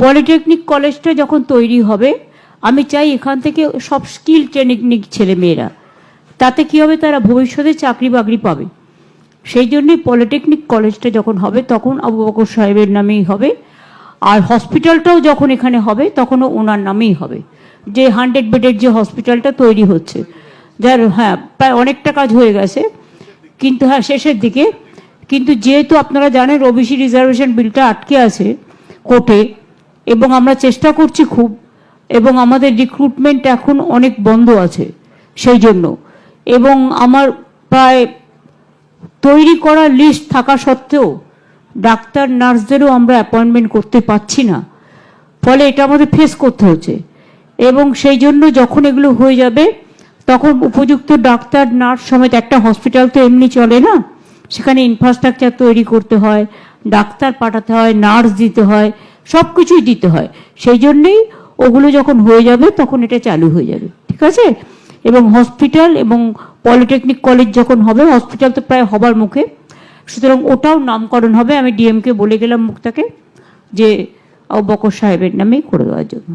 Polytechnic কলেজটা যখন তৈরি হবে আমি চাই এখান থেকে সব স্কিল ট্রেনিং ছেলে মেয়েরা, তাতে কি হবে, তারা ভবিষ্যতে চাকরি বাকরি পাবে। সেই জন্যই পলিটেকনিক কলেজটা যখন হবে তখন আবু বকর সাহেবের নামেই হবে, আর হসপিটালটাও যখন এখানে হবে তখনও ওনার নামেই হবে। যে 100 বেডের যে হসপিটালটা তৈরি হচ্ছে, যার হ্যাঁ প্রায় অনেকটা কাজ হয়ে গেছে, কিন্তু হ্যাঁ শেষের দিকে, কিন্তু যেহেতু আপনারা জানেন ওবিসি রিজার্ভেশন বিলটা আটকে আছে কোর্টে, এবং আমরা চেষ্টা করছি খুব, এবং আমাদের রিক্রুটমেন্ট এখন অনেক বন্ধ আছে সেই জন্য, এবং আমার প্রায় তৈরি করা লিস্ট থাকা সত্ত্বেও ডাক্তার নার্সদেরও আমরা অ্যাপয়েন্টমেন্ট করতে পারছি না, ফলে এটা আমাদের ফেস করতে হচ্ছে। এবং সেই জন্য যখন এগুলো হয়ে যাবে তখন উপযুক্ত ডাক্তার নার্স সমেত, একটা হসপিটাল তো এমনি চলে না, সেখানে ইনফ্রাস্ট্রাকচার তৈরি করতে হয়, ডাক্তার পাঠাতে হয়, নার্স দিতে হয়, সব কিছুই দিতে হয়। সেই জন্যেই ওগুলো যখন হয়ে যাবে তখন এটা চালু হয়ে যাবে, ঠিক আছে। এবং হসপিটাল এবং পলিটেকনিক কলেজ যখন হবে, হসপিটাল তো প্রায় হবার মুখে, সুতরাং ওটাও নামকরণ হবে। আমি ডিএমকে বলে গেলাম মুক্তাকে যে আবু বকর সাহেবের নামেই করে দেওয়ার জন্য।